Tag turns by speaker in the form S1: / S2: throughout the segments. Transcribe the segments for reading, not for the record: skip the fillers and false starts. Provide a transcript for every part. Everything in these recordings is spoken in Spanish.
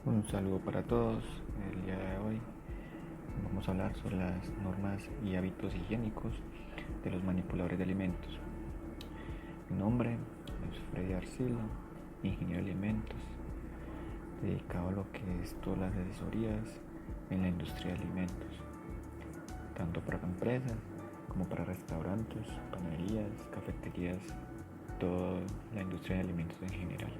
S1: Un saludo para todos. El día de hoy vamos a hablar sobre las normas y hábitos higiénicos de los manipuladores de alimentos. Mi nombre es Freddy Arcila, ingeniero de alimentos, dedicado a lo que es todas las asesorías en la industria de alimentos, tanto para empresas como para restaurantes, panaderías, cafeterías, toda la industria de alimentos en general.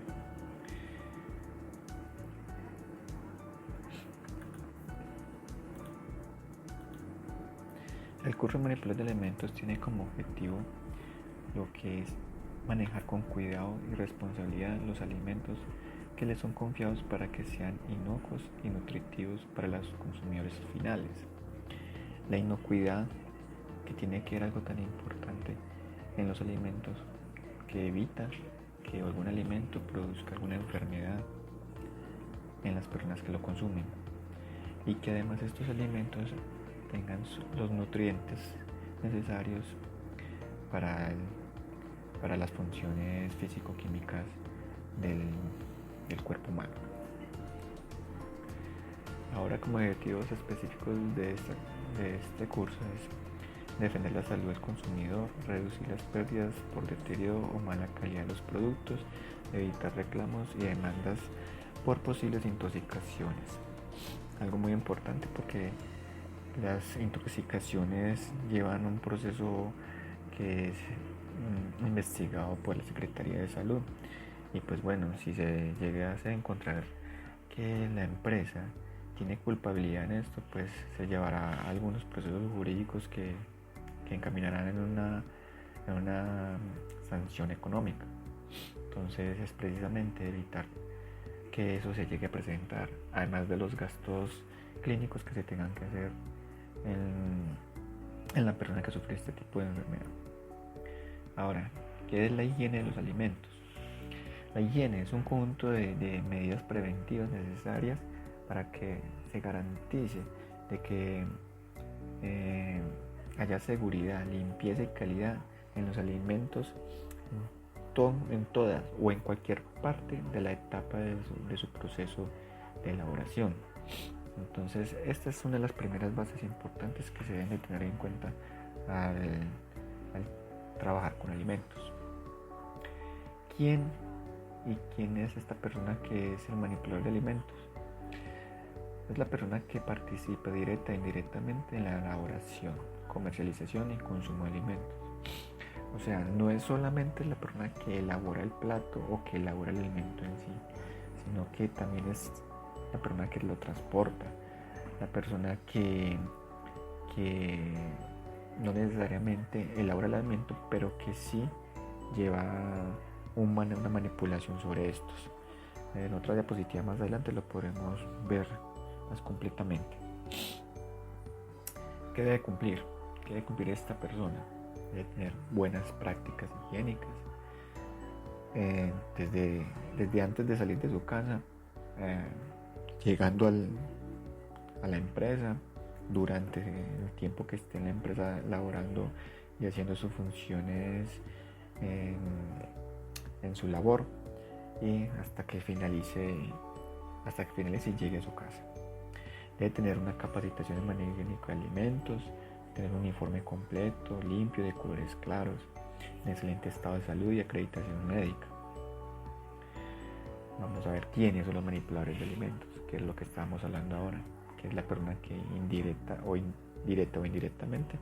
S1: El curso de manipulación de alimentos tiene como objetivo lo que es manejar con cuidado y responsabilidad los alimentos que les son confiados para que sean inocuos y nutritivos para los consumidores finales. La inocuidad, que tiene que ver algo tan importante en los alimentos, que evita que algún alimento produzca alguna enfermedad en las personas que lo consumen, y que además estos alimentos tengan los nutrientes necesarios para las funciones físico-químicas del cuerpo humano. Ahora, como objetivos específicos de este curso es defender la salud del consumidor, reducir las pérdidas por deterioro o mala calidad de los productos, evitar reclamos y demandas por posibles intoxicaciones. Algo muy importante, porque las intoxicaciones llevan un proceso que es investigado por la Secretaría de Salud, y pues bueno, si se llega a encontrar que la empresa tiene culpabilidad en esto, pues se llevará a algunos procesos jurídicos que encaminarán en una sanción económica. Entonces es precisamente evitar que eso se llegue a presentar, además de los gastos clínicos que se tengan que hacer en la persona que sufre este tipo de enfermedad. Ahora, ¿qué es la higiene de los alimentos? La higiene es un conjunto de medidas preventivas necesarias para que se garantice de que haya seguridad, limpieza y calidad en los alimentos en todas o en cualquier parte de la etapa de su proceso de elaboración. Entonces, esta es una de las primeras bases importantes que se deben de tener en cuenta al trabajar con alimentos. ¿Quién es esta persona que es el manipulador de alimentos? Es la persona que participa directa e indirectamente en la elaboración, comercialización y consumo de alimentos. O sea, no es solamente la persona que elabora el plato o que elabora el alimento en sí, sino que también es la persona que lo transporta, la persona que no necesariamente elabora el alimento, pero que sí lleva una manipulación sobre estos. En otra diapositiva más adelante lo podremos ver más completamente. ¿Qué debe cumplir? ¿Qué debe cumplir esta persona? Debe tener buenas prácticas higiénicas desde antes de salir de su casa, llegando a la empresa, durante el tiempo que esté en la empresa laborando y haciendo sus funciones en su labor, y hasta que finalice y llegue a su casa. Debe tener una capacitación en manejo higiénico de alimentos, tener un uniforme completo, limpio, de colores claros, en excelente estado de salud y acreditación médica. Vamos a ver quiénes son los manipuladores de alimentos, que es lo que estábamos hablando ahora, que es la persona que directa o indirectamente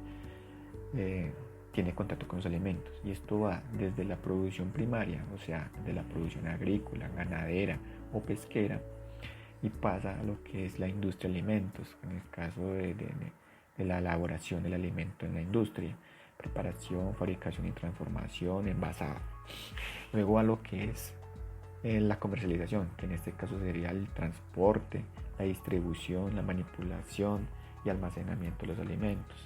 S1: tiene contacto con los alimentos. Y esto va desde la producción primaria, o sea, de la producción agrícola, ganadera o pesquera, y pasa a lo que es la industria de alimentos, en el caso de la elaboración del alimento en la industria, preparación, fabricación y transformación, envasado. Luego a lo que es la comercialización, que en este caso sería el transporte, la distribución, la manipulación y almacenamiento de los alimentos,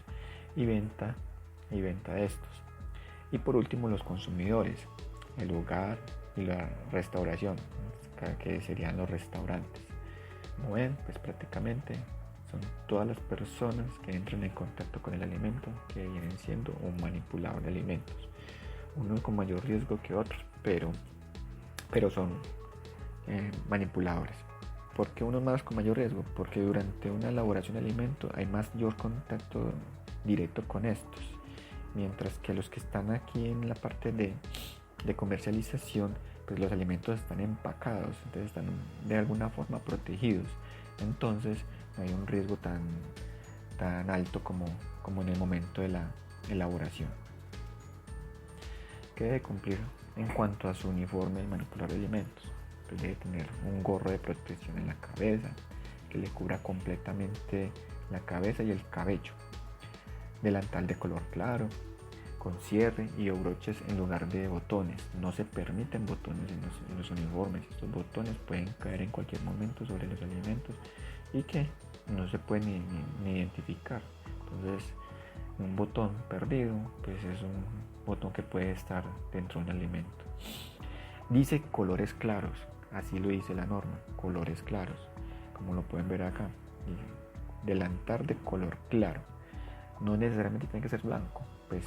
S1: y venta de estos. Y por último, los consumidores, el hogar y la restauración, que serían los restaurantes. Como ven, pues prácticamente son todas las personas que entran en contacto con el alimento, que vienen siendo un manipulador de alimentos, unos con mayor riesgo que otros, pero son manipuladores. ¿Por qué unos más con mayor riesgo? Porque durante una elaboración de alimento hay mayor contacto directo con estos, mientras que los que están aquí en la parte de comercialización, pues los alimentos están empacados, entonces están de alguna forma protegidos, entonces no hay un riesgo tan alto como en el momento de la elaboración. ¿Qué debe cumplir en cuanto a su uniforme de manipulador de alimentos? Pues debe tener un gorro de protección en la cabeza que le cubra completamente la cabeza y el cabello, delantal de color claro, con cierre y o broches en lugar de botones. No se permiten botones en los uniformes. Estos botones pueden caer en cualquier momento sobre los alimentos y que no se puede ni identificar. Entonces, un botón perdido pues es un botón que puede estar dentro de un alimento. Dice colores claros, así lo dice la norma, colores claros, como lo pueden ver acá. Delantal de color claro, no necesariamente tiene que ser blanco, pues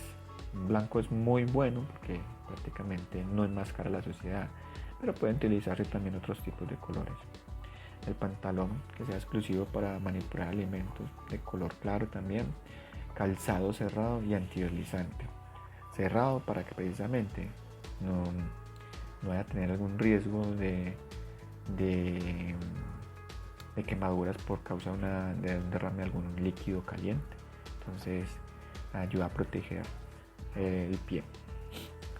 S1: blanco es muy bueno porque prácticamente no enmascara la suciedad, pero pueden utilizarse también otros tipos de colores. El pantalón que sea exclusivo para manipular alimentos, de color claro también. Calzado cerrado y antideslizante. Cerrado para que precisamente no vaya a tener algún riesgo de quemaduras por causa de un derrame de algún líquido caliente. Entonces ayuda a proteger el pie.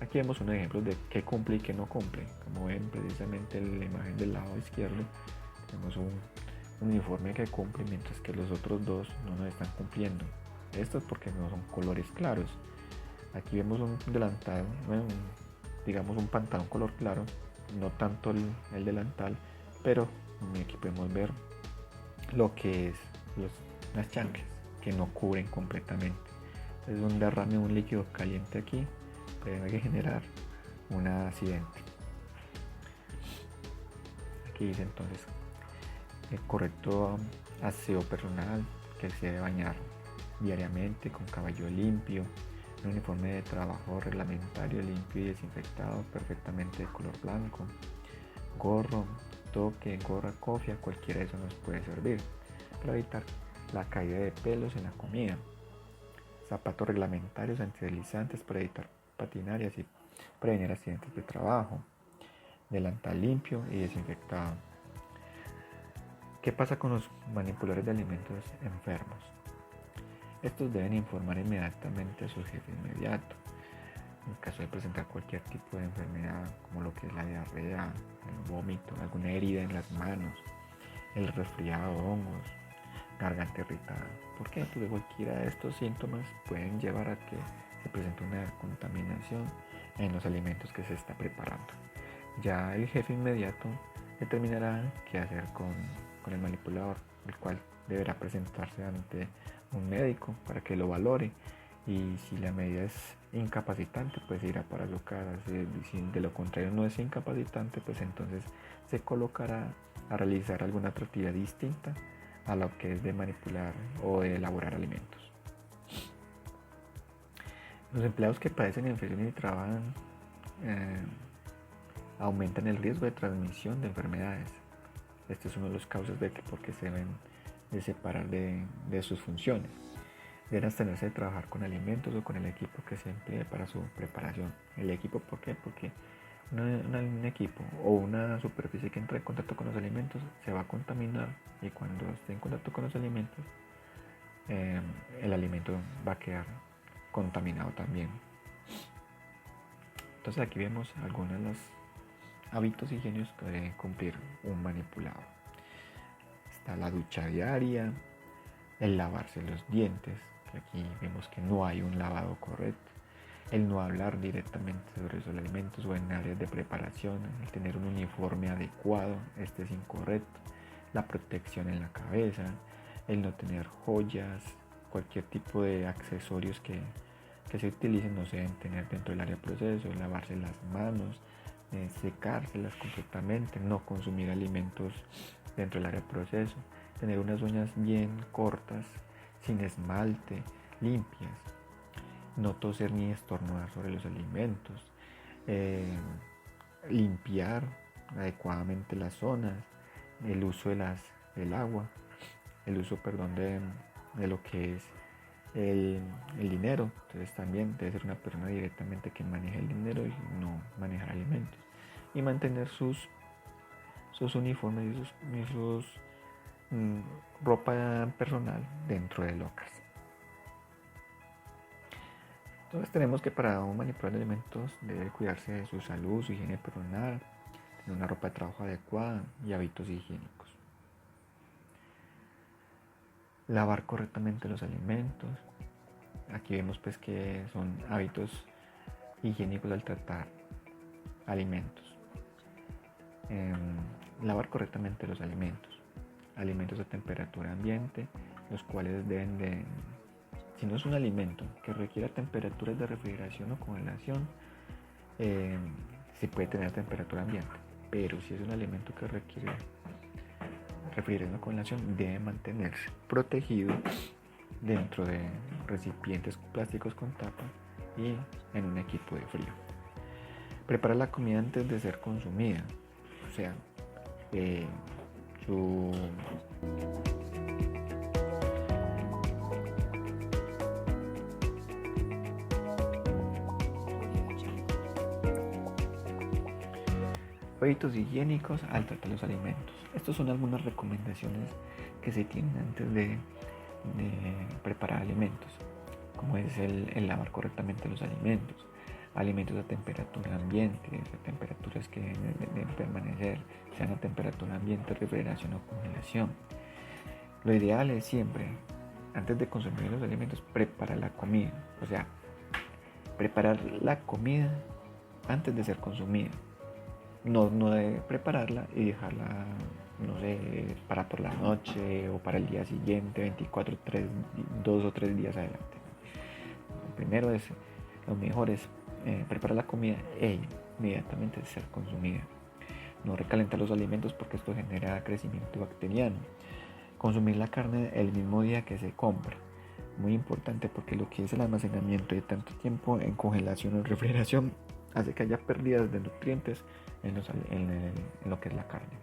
S1: Aquí vemos un ejemplo de qué cumple y qué no cumple. Como ven precisamente en la imagen del lado izquierdo, tenemos un uniforme que cumple, mientras que los otros dos no nos están cumpliendo. Esto es porque no son colores claros. Aquí vemos un delantal, digamos un pantalón color claro, no tanto el delantal, pero aquí podemos ver lo que es las chanclas que no cubren completamente. Es un derrame, un líquido caliente aquí puede generar un accidente. Aquí dice entonces el correcto aseo personal, que se debe bañar diariamente con cabello limpio, un uniforme de trabajo reglamentario limpio y desinfectado, perfectamente de color blanco, gorro, toque, gorra, cofia, cualquiera de eso nos puede servir para evitar la caída de pelos en la comida. Zapatos reglamentarios antideslizantes para evitar patinar y así prevenir accidentes de trabajo. Delantal limpio y desinfectado. ¿Qué pasa con los manipuladores de alimentos enfermos? Estos deben informar inmediatamente a su jefe inmediato. En caso de presentar cualquier tipo de enfermedad, como lo que es la diarrea, el vómito, alguna herida en las manos, el resfriado, hongos, garganta irritada. ¿Por qué? Porque cualquiera de estos síntomas pueden llevar a que se presente una contaminación en los alimentos que se está preparando. Ya el jefe inmediato determinará qué hacer con el manipulador, el cual deberá presentarse ante un médico para que lo valore, y si la medida es incapacitante pues irá para su casa. Si de lo contrario no es incapacitante, pues entonces se colocará a realizar alguna otra actividad distinta a lo que es de manipular o de elaborar alimentos. Los empleados que padecen infecciones y trabajan aumentan el riesgo de transmisión de enfermedades. Este es uno de los causas de por qué se deben de separar de sus funciones. Deben abstenerse de trabajar con alimentos o con el equipo que se emplee para su preparación. El equipo, ¿por qué? Porque un equipo o una superficie que entra en contacto con los alimentos se va a contaminar, y cuando esté en contacto con los alimentos, el alimento va a quedar contaminado también. Entonces aquí vemos algunos de los hábitos higiénicos que debe cumplir un manipulador. Está la ducha diaria, el lavarse los dientes, que aquí vemos que no hay un lavado correcto, el no hablar directamente sobre los alimentos o en áreas de preparación, el tener un uniforme adecuado, este es incorrecto, la protección en la cabeza, el no tener joyas, cualquier tipo de accesorios que se utilicen no se deben tener dentro del área de proceso, lavarse las manos, secárselas completamente, no consumir alimentos dentro del área de proceso, tener unas uñas bien cortas, sin esmalte, limpias, no toser ni estornudar sobre los alimentos, limpiar adecuadamente las zonas, el uso del agua, el uso, perdón, de lo que es el dinero. Entonces también debe ser una persona directamente que maneje el dinero y no manejar alimentos. Y mantener sus uniformes y sus ropa personal dentro de locas. Entonces tenemos que para un manipulador de alimentos debe cuidarse de su salud, su higiene personal, tener una ropa de trabajo adecuada y hábitos higiénicos. Lavar correctamente los alimentos. Aquí vemos pues que son hábitos higiénicos al tratar alimentos. Lavar correctamente los alimentos. Alimentos a temperatura ambiente, los cuales deben de, si no es un alimento que requiera temperaturas de refrigeración o congelación, se puede tener temperatura ambiente, pero si es un alimento que requiere refrigeración o congelación, debe mantenerse protegido dentro de recipientes plásticos con tapa y en un equipo de frío. Prepara la comida antes de ser consumida, o sea, hábitos higiénicos al tratar los alimentos. Estas son algunas recomendaciones que se tienen antes de preparar alimentos, como es el lavar correctamente los alimentos, alimentos a temperatura ambiente, a temperaturas que deben permanecer, sean a temperatura ambiente, refrigeración o congelación. Lo ideal es siempre, antes de consumir los alimentos, preparar la comida, o sea, preparar la comida antes de ser consumida. No de prepararla y dejarla, no sé, para por la noche o para el día siguiente, 24, 2 o 3 días adelante. Primero lo mejor es preparar la comida e inmediatamente ser consumida. No recalentar los alimentos porque esto genera crecimiento bacteriano. Consumir la carne el mismo día que se compra. Muy importante porque lo que es el almacenamiento de tanto tiempo en congelación o refrigeración hace que haya pérdidas de nutrientes en lo que es la carne.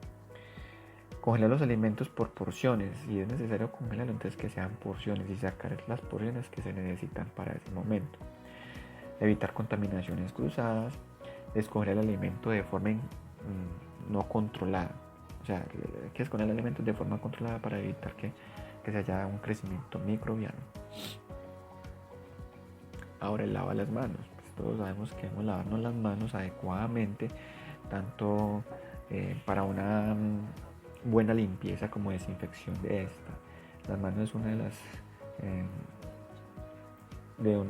S1: Congelar los alimentos por porciones. Si es necesario congelarlo, entonces que sean porciones y sacar las porciones que se necesitan para ese momento. Evitar contaminaciones cruzadas. Escoger el alimento de forma no controlada. O sea, hay que escoger el alimento de forma controlada para evitar que se haya un crecimiento microbiano. Ahora el lava las manos. Pues todos sabemos que debemos lavarnos las manos adecuadamente, tanto para una buena limpieza como desinfección de esta. Las manos es una de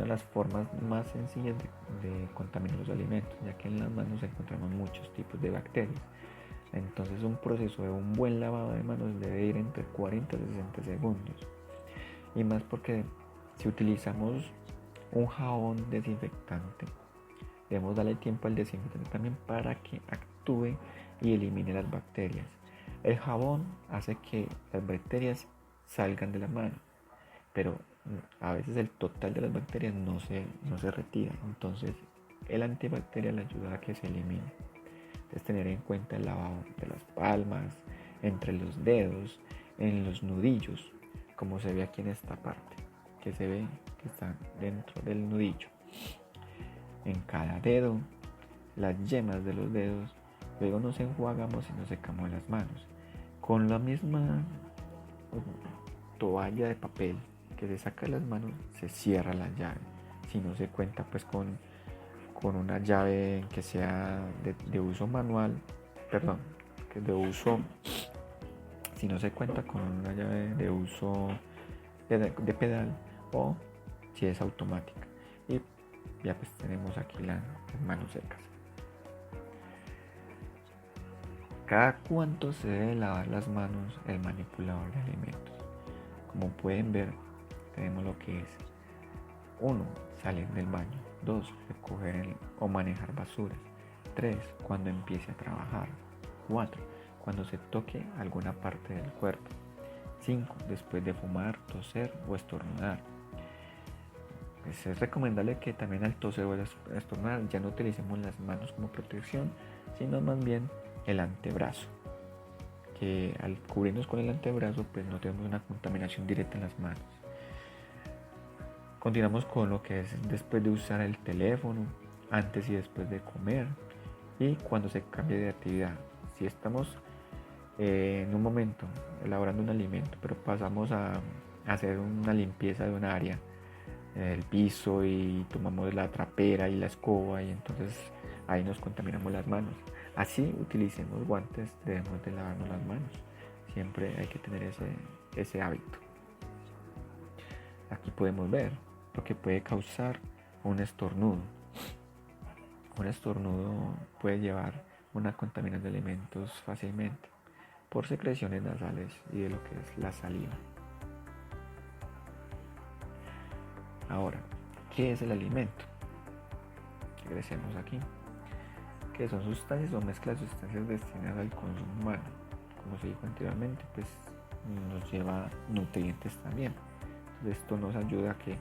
S1: las formas más sencillas de contaminar los alimentos, ya que en las manos encontramos muchos tipos de bacterias. Entonces un proceso de un buen lavado de manos debe ir entre 40 y 60 segundos. Y más porque si utilizamos un jabón desinfectante, debemos darle tiempo al desinfectante también para que actúe y elimine las bacterias. El jabón hace que las bacterias salgan de la mano, pero a veces el total de las bacterias no se retira. Entonces el antibacterial ayuda a que se elimine. Es tener en cuenta el lavado de las palmas, entre los dedos, en los nudillos, como se ve aquí en esta parte, que se ve que está dentro del nudillo. En cada dedo, las yemas de los dedos, luego nos enjuagamos y nos secamos las manos. Con la misma toalla de papel que se saca de las manos, se cierra la llave. Si no se cuenta pues con una llave que sea de uso manual, si no se cuenta con una llave de uso de pedal o si es automática. Y ya pues tenemos aquí las manos secas. ¿Cada cuánto se debe lavar las manos el manipulador de alimentos? Como pueden ver, tenemos lo que es 1. Salir del baño. 2. Recoger o manejar basuras. 3. Cuando empiece a trabajar. 4. Cuando se toque alguna parte del cuerpo. 5. Después de fumar, toser o estornudar. Pues es recomendable que también al toser o estornudar ya no utilicemos las manos como protección, sino más bien el antebrazo, que al cubrirnos con el antebrazo pues no tenemos una contaminación directa en las manos. Continuamos con lo que es después de usar el teléfono, antes y después de comer y cuando se cambie de actividad. Si estamos en un momento elaborando un alimento, pero pasamos a hacer una limpieza de un área, el piso, y tomamos la trapera y la escoba, y entonces ahí nos contaminamos las manos. Así utilicemos guantes, debemos de lavarnos las manos. Siempre hay que tener ese hábito. Aquí podemos ver lo que puede causar un estornudo. Un estornudo puede llevar una contaminación de alimentos fácilmente por secreciones nasales y de lo que es la saliva. Ahora, ¿qué es el alimento? Regresemos aquí. Que son sustancias o mezclas de sustancias destinadas al consumo humano. Como se dijo anteriormente, pues nos lleva nutrientes también. Entonces esto nos ayuda a que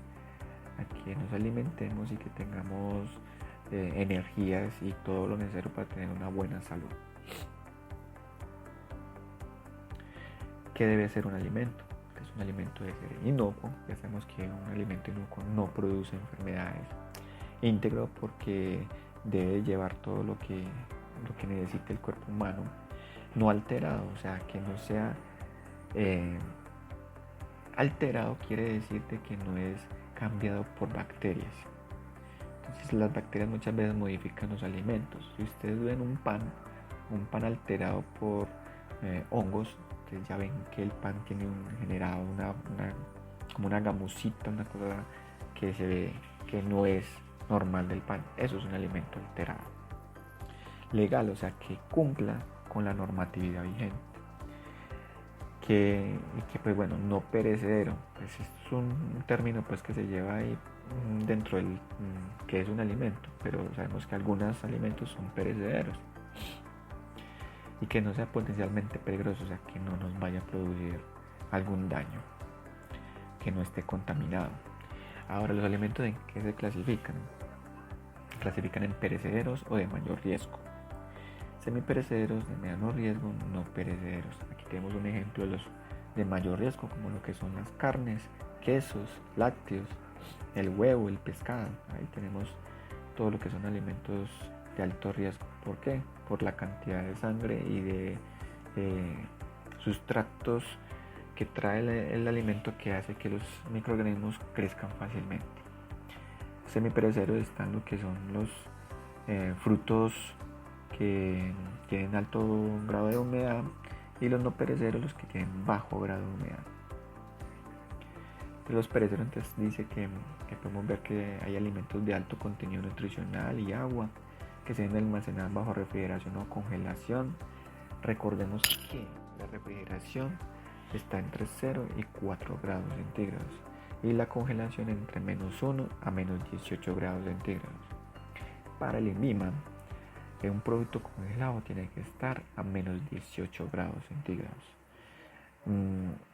S1: nos alimentemos y que tengamos energías y todo lo necesario para tener una buena salud. ¿Qué debe ser un alimento? Es un alimento debe ser inocuo. Ya sabemos que un alimento inocuo no produce enfermedades. Íntegro, porque debe llevar todo lo que necesita el cuerpo humano. No alterado, o sea, que no sea alterado, quiere decirte que no es cambiado por bacterias. Entonces las bacterias muchas veces modifican los alimentos. Si ustedes ven un pan alterado por hongos, ustedes ya ven que el pan tiene generado como una gamusita, una cosa que se ve que no es normal del pan. Eso es un alimento alterado. Legal, o sea, que cumpla con la normatividad vigente. Que pues bueno, no perecedero, pues es un término pues que se lleva ahí dentro del que es un alimento, pero sabemos que algunos alimentos son perecederos. Y que no sea potencialmente peligroso, o sea, que no nos vaya a producir algún daño, que no esté contaminado. Ahora, los alimentos en qué se clasifican en perecederos o de mayor riesgo. Semiperecederos, de mediano riesgo, no perecederos. Aquí tenemos un ejemplo de los de mayor riesgo, como lo que son las carnes, quesos, lácteos, el huevo, el pescado. Ahí tenemos todo lo que son alimentos de alto riesgo. ¿Por qué? Por la cantidad de sangre y de sustratos que trae el alimento, que hace que los microorganismos crezcan fácilmente. Semiperecederos están lo que son los frutos que tienen alto grado de humedad, y los no perecederos los que tienen bajo grado de humedad. De los perecederos, entonces dice que podemos ver que hay alimentos de alto contenido nutricional y agua que se deben almacenar bajo refrigeración o congelación. Recordemos que la refrigeración está entre 0 y 4 grados centígrados y la congelación entre -1 a -18 grados centígrados. Para el INVIMA, un producto congelado tiene que estar a -18 grados centígrados.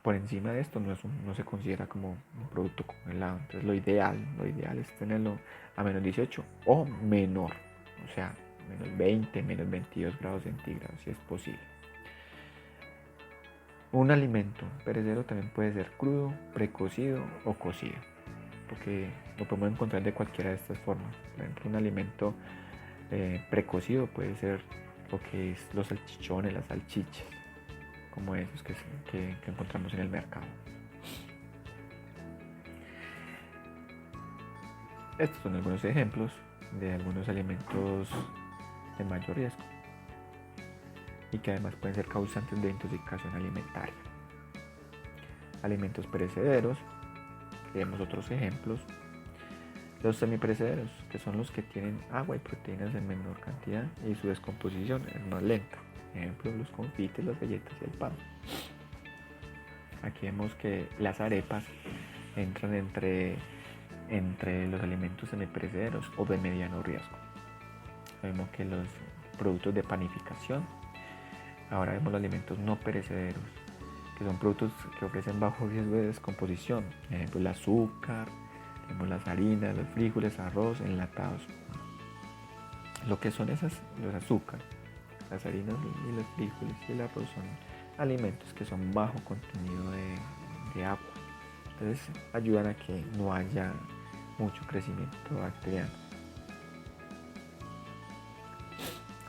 S1: Por encima de esto no se considera como un producto congelado. Entonces lo ideal es tenerlo a -18 o menor, o sea, -20, -22 grados centígrados si es posible. Un alimento perecedero también puede ser crudo, precocido o cocido, porque lo podemos encontrar de cualquiera de estas formas. Por ejemplo, un alimento precocido puede ser lo que es los salchichones, las salchichas, como esos que encontramos en el mercado. Estos son algunos ejemplos de algunos alimentos de mayor riesgo y que además pueden ser causantes de intoxicación alimentaria. Alimentos perecederos, tenemos otros ejemplos. Los semiperecederos, que son los que tienen agua y proteínas en menor cantidad y su descomposición es más lenta. Ejemplo, los confites, las galletas y el pan. Aquí vemos que las arepas entran entre los alimentos semiperecederos o de mediano riesgo. Vemos que los productos de panificación. Ahora vemos los alimentos no perecederos, que son productos que ofrecen bajo riesgo de descomposición. Ejemplo, el azúcar, tenemos las harinas, los frijoles, arroz, enlatados. Lo que son los azúcares, las harinas y los frijoles y el arroz alimentos que son bajo contenido de agua. Entonces ayudan a que no haya mucho crecimiento bacteriano.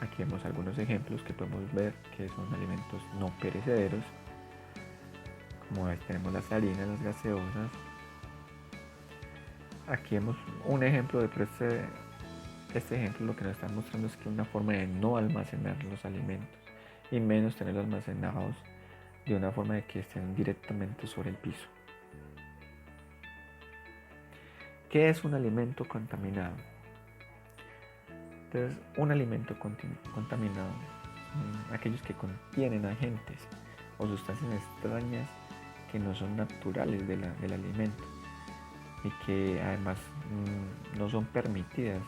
S1: Aquí vemos algunos ejemplos que podemos ver que son alimentos no perecederos, como tenemos las harinas, las gaseosas. Aquí vemos un ejemplo de este ejemplo lo que nos está mostrando es que una forma de no almacenar los alimentos y menos tenerlos almacenados de una forma de que estén directamente sobre el piso. ¿Qué es un alimento contaminado? Entonces, un alimento contaminado son aquellos que contienen agentes o sustancias extrañas que no son naturales del alimento y que además no son permitidas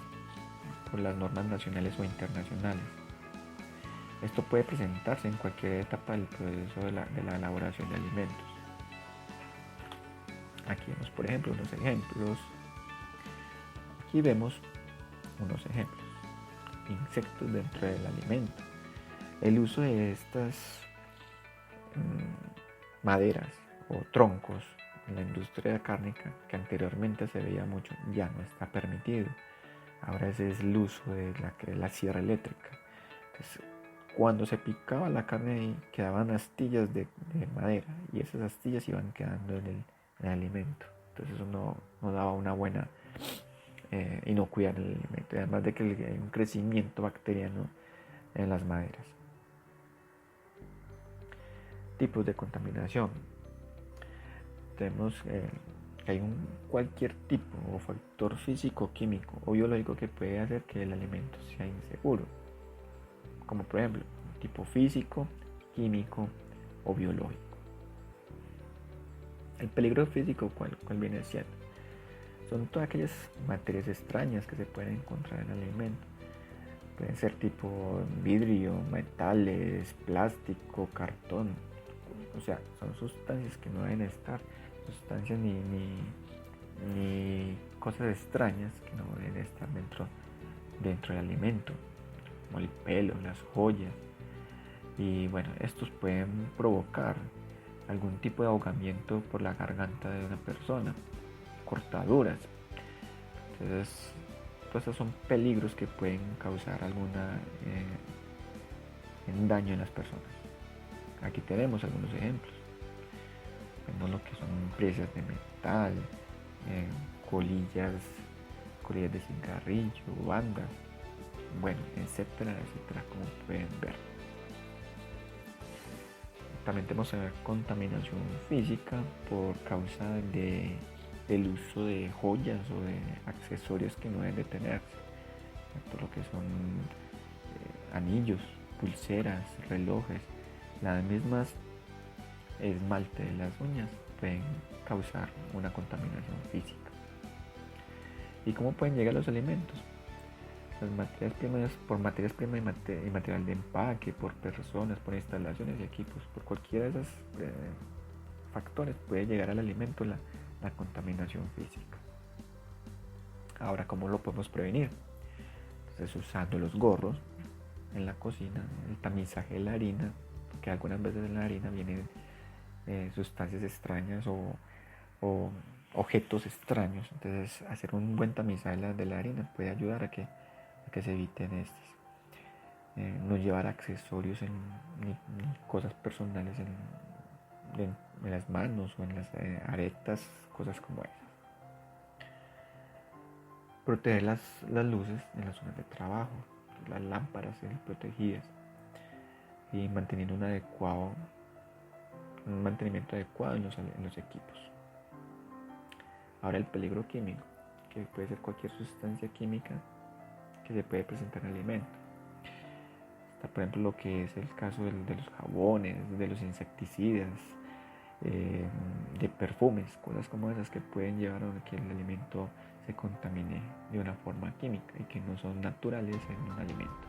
S1: por las normas nacionales o internacionales. Esto puede presentarse en cualquier etapa del proceso de la elaboración de alimentos. Aquí vemos, por ejemplo, unos ejemplos. Aquí vemos unos ejemplos. Insectos dentro del alimento. El uso de estas maderas o troncos en la industria cárnica, que anteriormente se veía mucho, ya no está permitido. Ahora ese es el uso de la sierra eléctrica. Entonces, cuando se picaba la carne ahí, quedaban astillas de madera y esas astillas iban quedando en el alimento. Entonces eso no daba una buena inocuidad en el alimento. Además de que hay un crecimiento bacteriano en las maderas. Tipos de contaminación. Tenemos que hay cualquier tipo o factor físico, químico o biológico que puede hacer que el alimento sea inseguro, como por ejemplo tipo físico, químico o biológico. El peligro físico, ¿cuál viene siendo? Son todas aquellas materias extrañas que se pueden encontrar en el alimento. Pueden ser tipo vidrio, metales, plástico, cartón. O sea, son sustancias que no deben estar, sustancias ni cosas extrañas que no deben estar dentro del alimento, como el pelo, las joyas. Y bueno, estos pueden provocar algún tipo de ahogamiento por la garganta de una persona, cortaduras. Entonces, todos esos son peligros que pueden causar algún daño en las personas. Aquí tenemos algunos ejemplos. Vemos lo que son presas de metal, colillas de cigarrillo, bandas, bueno, etcétera, como pueden ver. También tenemos contaminación física por causa del uso de joyas o de accesorios que no deben de tenerse. Todo lo que son anillos, pulseras, relojes, las mismas esmalte de las uñas pueden causar una contaminación física. ¿Y cómo pueden llegar los alimentos? Las materias primas, por materias primas y material de empaque, por personas, por instalaciones y equipos, por cualquiera de esos factores puede llegar al alimento la contaminación física. Ahora, ¿cómo lo podemos prevenir? Entonces, usando los gorros en la cocina, el tamizaje de la harina, porque algunas veces en la harina vienen sustancias extrañas o objetos extraños. Entonces, hacer un buen tamizaje de la harina puede ayudar a que se eviten estos. No llevar accesorios ni cosas personales en las manos o en las aretas, cosas como esas. Proteger las luces en las zonas de trabajo, las lámparas protegidas y manteniendo un mantenimiento adecuado en los equipos. Ahora, el peligro químico, que puede ser cualquier sustancia química que se puede presentar en el alimento. Está, por ejemplo, lo que es el caso de los jabones, de los insecticidas, de perfumes, cosas como esas que pueden llevar a que el alimento se contamine de una forma química y que no son naturales en un alimento.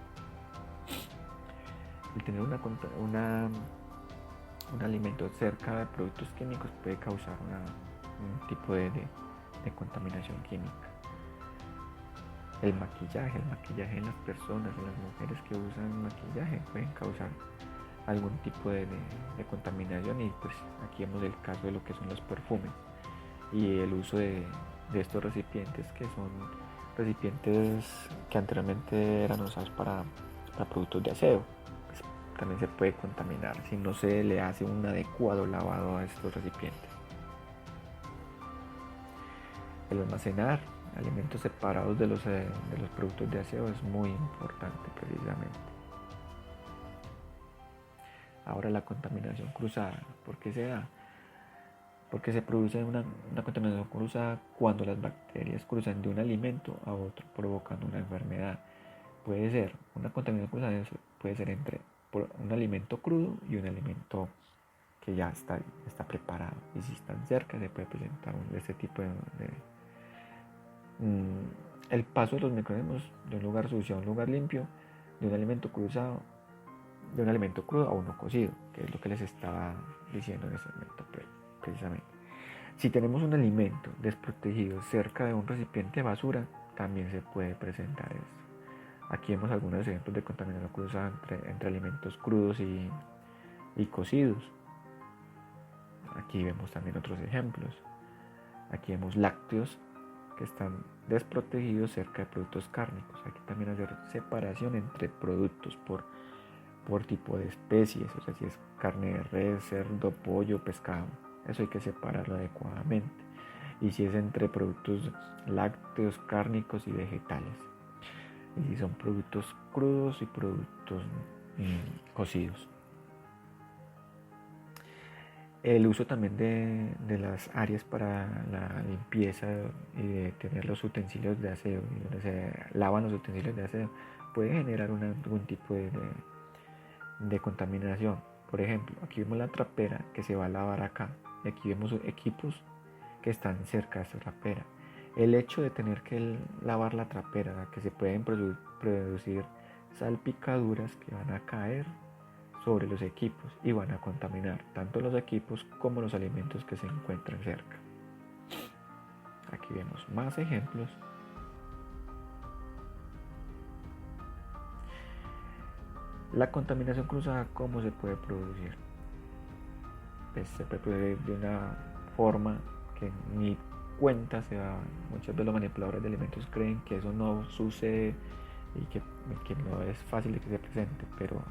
S1: El tener un alimento cerca de productos químicos puede causar un tipo de contaminación química. El maquillaje en las personas, en las mujeres que usan maquillaje pueden causar algún tipo de contaminación. Y pues aquí vemos el caso de lo que son los perfumes y el uso de estos recipientes, que son recipientes que anteriormente eran usados para productos de aseo. Pues también se puede contaminar si no se le hace un adecuado lavado a estos recipientes. El almacenar alimentos separados de los productos de aseo es muy importante precisamente. Ahora, la contaminación cruzada, ¿por qué se da? Porque se produce una contaminación cruzada cuando las bacterias cruzan de un alimento a otro, provocando una enfermedad. Puede ser una contaminación cruzada, puede ser entre un alimento crudo y un alimento que ya está preparado. Y si están cerca, se puede presentar este tipo el paso de los microorganismos de un lugar sucio a un lugar limpio, de un alimento cruzado, de un alimento crudo a uno cocido, que es lo que les estaba diciendo en ese momento precisamente. Si tenemos un alimento desprotegido cerca de un recipiente de basura, también se puede presentar esto. Aquí vemos algunos ejemplos de contaminación cruzada entre alimentos crudos y cocidos. Aquí vemos también otros ejemplos. Aquí vemos lácteos que están desprotegidos cerca de productos cárnicos. Aquí también hacer separación entre productos por tipo de especies, o sea, si es carne de res, cerdo, pollo, pescado, eso hay que separarlo adecuadamente. Y si es entre productos lácteos, cárnicos y vegetales. Y si son productos crudos y productos cocidos. El uso también de las áreas para la limpieza y de tener los utensilios de aseo, y donde se lavan los utensilios de aseo, puede generar algún tipo de contaminación. Por ejemplo, aquí vemos la trapera que se va a lavar acá, y aquí vemos equipos que están cerca de esta trapera. El hecho de tener que lavar la trapera, que se pueden producir salpicaduras que van a caer sobre los equipos y van a contaminar tanto los equipos como los alimentos que se encuentran cerca. Aquí vemos más ejemplos. La contaminación cruzada, ¿cómo se puede producir? Pues se puede producir de una forma que ni cuenta se da. Muchos de los manipuladores de alimentos creen que eso no sucede y que no es fácil de que se presente, pero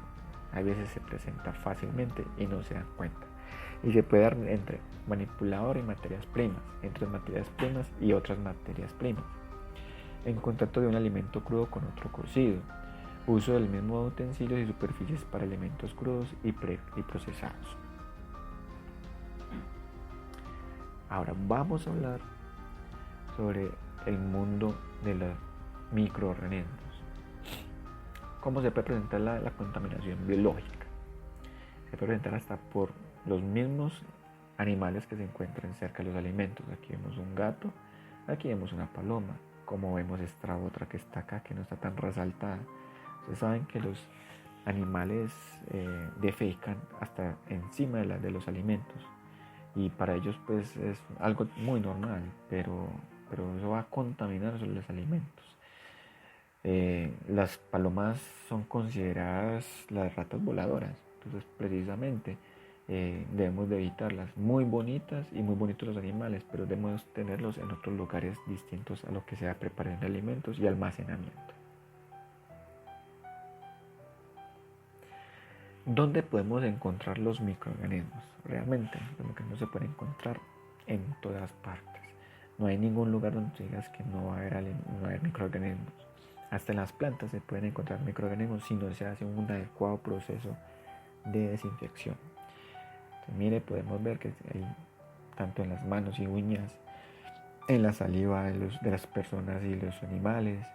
S1: a veces se presenta fácilmente y no se dan cuenta. Y se puede dar entre manipulador y materias primas, entre materias primas y otras materias primas, en contacto de un alimento crudo con otro cocido, uso del mismo utensilios y superficies para alimentos crudos y procesados. Ahora vamos a hablar sobre el mundo de los microorganismos. ¿Cómo se puede presentar la contaminación biológica? Se puede presentar hasta por los mismos animales que se encuentran cerca de los alimentos. Aquí vemos un gato, aquí vemos una paloma, como vemos esta otra que está acá, que no está tan resaltada. Ustedes saben que los animales defecan hasta encima de los alimentos, y para ellos pues es algo muy normal, pero eso va a contaminar los alimentos. Las palomas son consideradas las ratas voladoras, entonces precisamente debemos de evitarlas. Muy bonitas y muy bonitos los animales, pero debemos tenerlos en otros lugares distintos a lo que sea preparación de alimentos y almacenamiento. ¿Dónde podemos encontrar los microorganismos? Realmente los microorganismos se pueden encontrar en todas partes. No hay ningún lugar donde digas que no va a haber microorganismos. Hasta en las plantas se pueden encontrar microorganismos si no se hace un adecuado proceso de desinfección. Entonces, mire, podemos ver que hay tanto en las manos y uñas, en la saliva de las personas y los animales,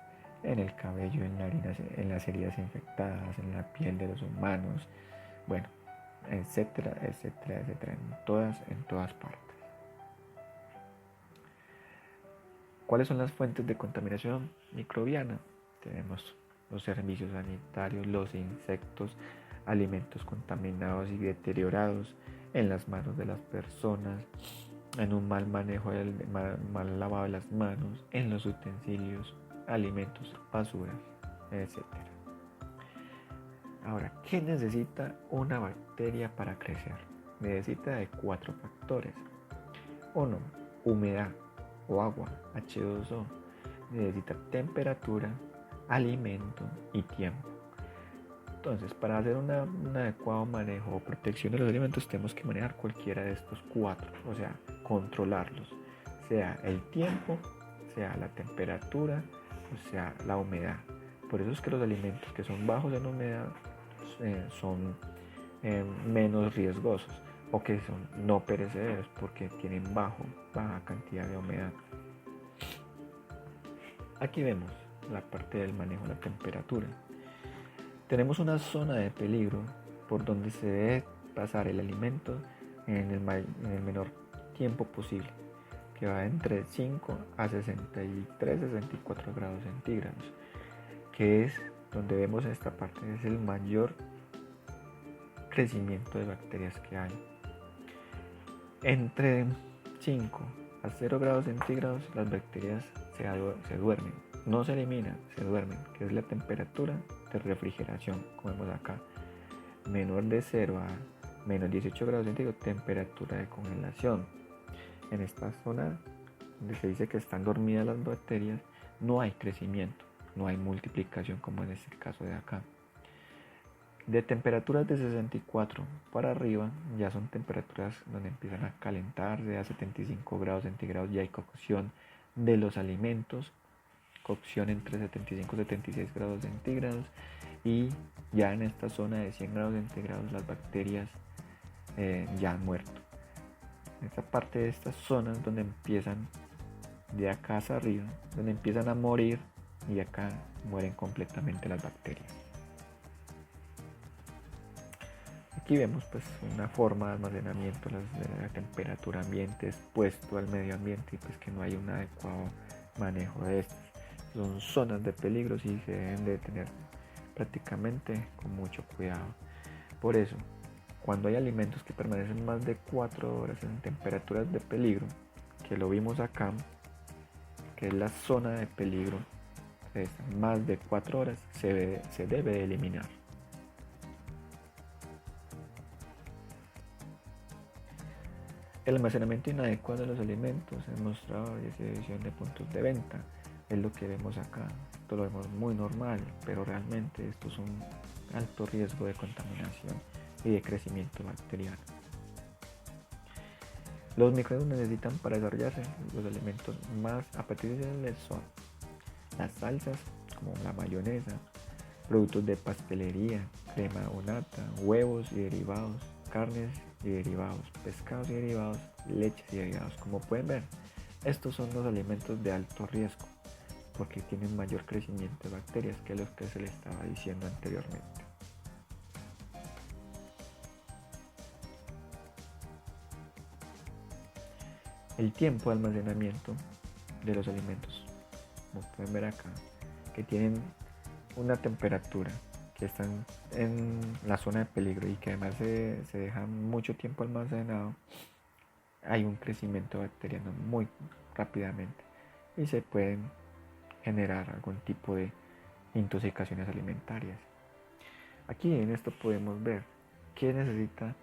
S1: en el cabello, en la harina, en las heridas infectadas, en la piel de los humanos, bueno, etcétera, etcétera, etcétera, en todas partes. ¿Cuáles son las fuentes de contaminación microbiana? Tenemos los servicios sanitarios, los insectos, alimentos contaminados y deteriorados en las manos de las personas, en un mal manejo, mal lavado de las manos, en los utensilios, alimentos, basuras, etc. Ahora, ¿qué necesita una bacteria para crecer? Necesita de 4 factores. 1. Humedad o agua, H2O. Necesita temperatura, alimento y tiempo. Entonces, para hacer un adecuado manejo o protección de los alimentos, tenemos que manejar cualquiera de estos 4, o sea, controlarlos, sea el tiempo, sea la temperatura, o sea, la humedad. Por eso es que los alimentos que son bajos en humedad son menos riesgosos, o que son no perecederos porque tienen baja cantidad de humedad. Aquí vemos la parte del manejo de la temperatura. Tenemos una zona de peligro por donde se debe pasar el alimento en el menor tiempo posible, que va entre 5 a 63-64 grados centígrados, que es donde vemos esta parte, es el mayor crecimiento de bacterias que hay. Entre 5 a 0 grados centígrados las bacterias se duermen, no se eliminan, se duermen, que es la temperatura de refrigeración, como vemos acá. Menor de 0 a menos 18 grados centígrados, temperatura de congelación. En esta zona donde se dice que están dormidas las bacterias, no hay crecimiento, no hay multiplicación como en este caso de acá. De temperaturas de 64 para arriba ya son temperaturas donde empiezan a calentarse a 75 grados centígrados, ya hay cocción de los alimentos, cocción entre 75 y 76 grados centígrados, y ya en esta zona de 100 grados centígrados las bacterias ya han muerto. En esta parte de estas zonas donde empiezan de acá hacia arriba, donde empiezan a morir, y acá mueren completamente las bacterias. Aquí vemos pues una forma de almacenamiento de la temperatura ambiente expuesto al medio ambiente, y pues que no hay un adecuado manejo de estas. Son zonas de peligro y se deben de tener prácticamente con mucho cuidado. Por eso, cuando hay alimentos que permanecen más de 4 horas en temperaturas de peligro, que lo vimos acá, que es la zona de peligro, es más de 4 horas, se debe de eliminar. El almacenamiento inadecuado de los alimentos es mostrado en esa división de puntos de venta. Es lo que vemos acá. Esto lo vemos muy normal, pero realmente esto es un alto riesgo de contaminación y de crecimiento bacteriano. Los microorganismos necesitan para desarrollarse los alimentos más apetecibles son las salsas, como la mayonesa, productos de pastelería, crema o nata, huevos y derivados, carnes y derivados, pescados y derivados, leches y derivados. Como pueden ver, estos son los alimentos de alto riesgo porque tienen mayor crecimiento de bacterias que los que se les estaba diciendo anteriormente. El tiempo de almacenamiento de los alimentos, como pueden ver acá, que tienen una temperatura, que están en la zona de peligro y que además se dejan mucho tiempo almacenado, hay un crecimiento bacteriano muy rápidamente y se pueden generar algún tipo de intoxicaciones alimentarias. Aquí en esto podemos ver qué necesita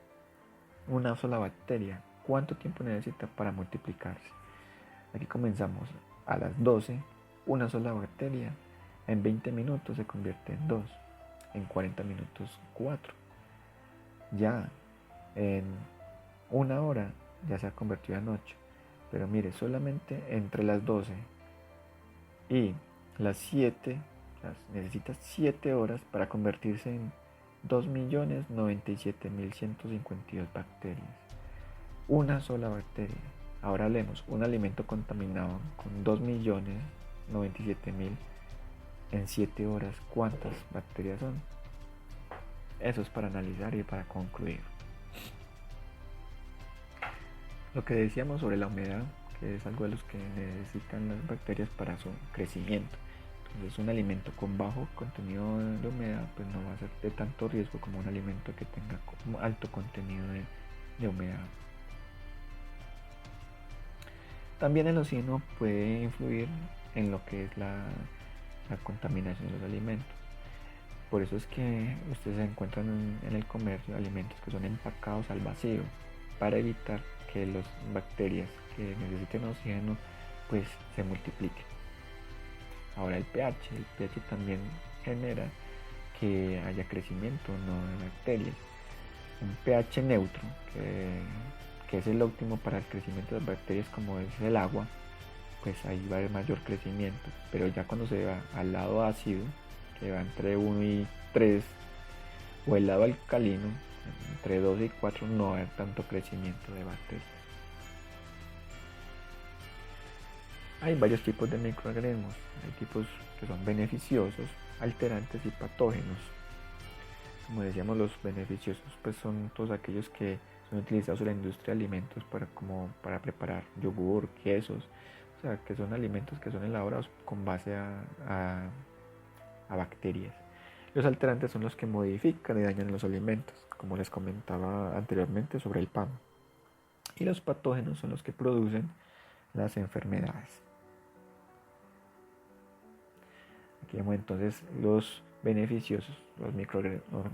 S1: una sola bacteria, cuánto tiempo necesita para multiplicarse. Aquí comenzamos a las 12, una sola bacteria en 20 minutos se convierte en 2, en 40 minutos 4. Ya en una hora ya se ha convertido en 8. Pero mire, solamente entre las 12 y las 7, necesita 7 horas para convertirse en 2.097.152 bacterias. Una sola bacteria. Ahora hablemos, un alimento contaminado con 2.097.000 en 7 horas, ¿cuántas bacterias son? Eso es para analizar y para concluir. Lo que decíamos sobre la humedad, que es algo de los que necesitan las bacterias para su crecimiento. Entonces un alimento con bajo contenido de humedad pues no va a ser de tanto riesgo como un alimento que tenga alto contenido de humedad. También el oxígeno puede influir en lo que es la contaminación de los alimentos. Por eso es que ustedes encuentran en el comercio alimentos que son empacados al vacío para evitar que las bacterias que necesiten oxígeno pues se multipliquen. Ahora el pH también genera que haya crecimiento no de bacterias. Un pH neutro, que es el óptimo para el crecimiento de bacterias como es el agua, pues ahí va a haber mayor crecimiento. Pero ya cuando se va al lado ácido, que va entre 1 y 3, o el lado alcalino, entre 2 y 4, no va a haber tanto crecimiento de bacterias. Hay varios tipos de microorganismos. Hay tipos que son beneficiosos, alterantes y patógenos. Como decíamos, los beneficiosos pues son todos aquellos que son utilizados en la industria de alimentos para preparar yogur, quesos, o sea, que son alimentos que son elaborados con base a bacterias. Los alterantes son los que modifican y dañan los alimentos, como les comentaba anteriormente sobre el pan. Y los patógenos son los que producen las enfermedades. Aquí vemos entonces los beneficiosos, los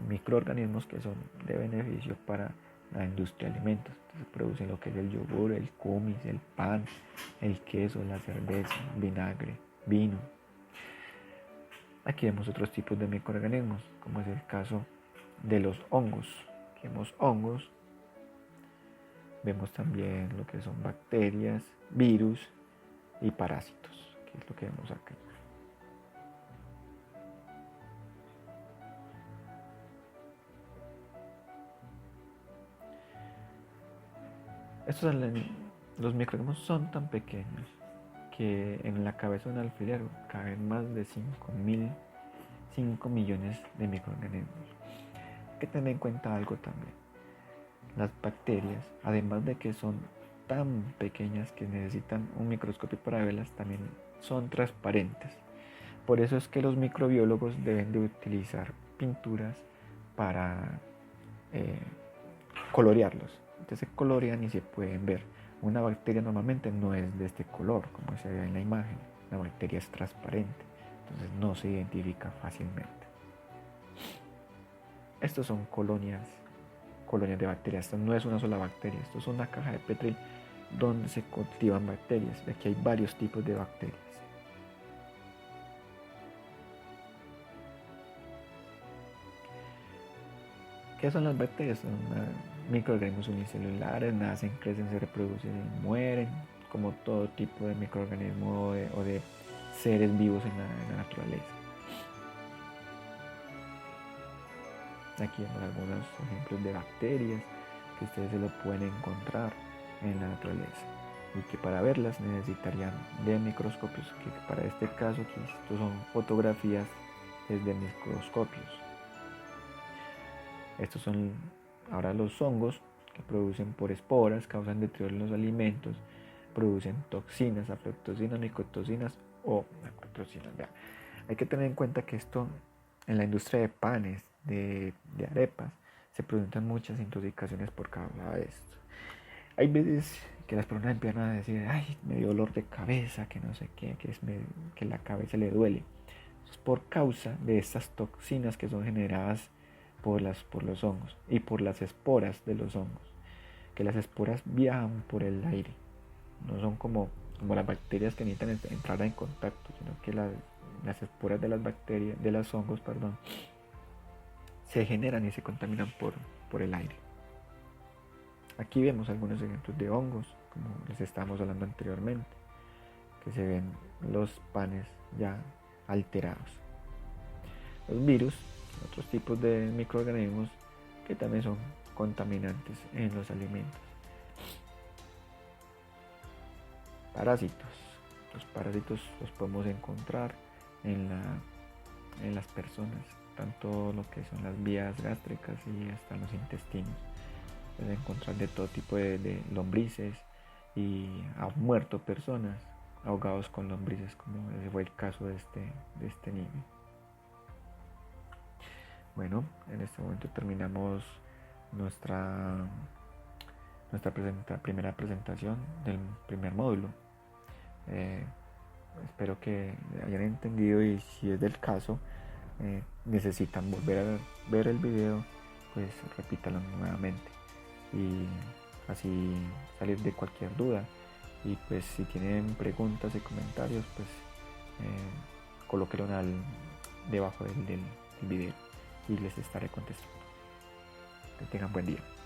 S1: microorganismos que son de beneficio para la industria de alimentos. Entonces producen lo que es el yogur, el kumis, el pan, el queso, la cerveza, vinagre, vino. Aquí vemos otros tipos de microorganismos, como es el caso de los hongos. Aquí vemos hongos, vemos también lo que son bacterias, virus y parásitos, que es lo que vemos acá. Los microorganismos son tan pequeños que en la cabeza de un alfiler caben más de 5 millones de microorganismos. Hay que tener en cuenta algo también. Las bacterias, además de que son tan pequeñas que necesitan un microscopio para verlas, también son transparentes. Por eso es que los microbiólogos deben de utilizar pinturas para colorearlos. Entonces se colorean y se pueden ver. Una bacteria normalmente no es de este color, como se ve en la imagen. La bacteria es transparente, entonces no se identifica fácilmente. Estos son colonias de bacterias. Esto no es una sola bacteria, esto es una caja de Petri donde se cultivan bacterias. Aquí hay varios tipos de bacterias. ¿Qué son las bacterias? Son microorganismos unicelulares, nacen, crecen, se reproducen y mueren, como todo tipo de microorganismo o de seres vivos en la naturaleza. Aquí vemos algunos ejemplos de bacterias que ustedes se lo pueden encontrar en la naturaleza y que para verlas necesitarían de microscopios, que para este caso aquí estos son fotografías desde microscopios. Estos son ahora los hongos que producen por esporas, causan deterioro en los alimentos, producen toxinas, aflatoxinas, micotoxinas o aflatoxinas. Hay que tener en cuenta que esto en la industria de panes, de arepas, se producen muchas intoxicaciones por causa de esto. Hay veces que las personas empiezan a decir, ay, me dio dolor de cabeza, que no sé qué, que la cabeza le duele. Es por causa de estas toxinas que son generadas por los hongos y por las esporas de los hongos, que las esporas viajan por el aire, no son como las bacterias que necesitan entrar en contacto, sino que las esporas de las bacterias, de los hongos, se generan y se contaminan por el aire. Aquí vemos algunos ejemplos de hongos, como les estábamos hablando anteriormente, que se ven los panes ya alterados. Los virus, otros tipos de microorganismos que también son contaminantes en los alimentos. Parásitos. Los parásitos los podemos encontrar en las personas, tanto lo que son las vías gástricas y hasta los intestinos. Pueden encontrar de todo tipo de lombrices y han muerto personas ahogados con lombrices, como ese fue el caso de este niño. Bueno, en este momento terminamos nuestra primera presentación del primer módulo. Espero que hayan entendido y si es del caso, necesitan volver a ver el video, pues repítalo nuevamente y así salir de cualquier duda. Y pues si tienen preguntas y comentarios, pues colóquenlo debajo del video y les estaré contestando. Que tengan buen día.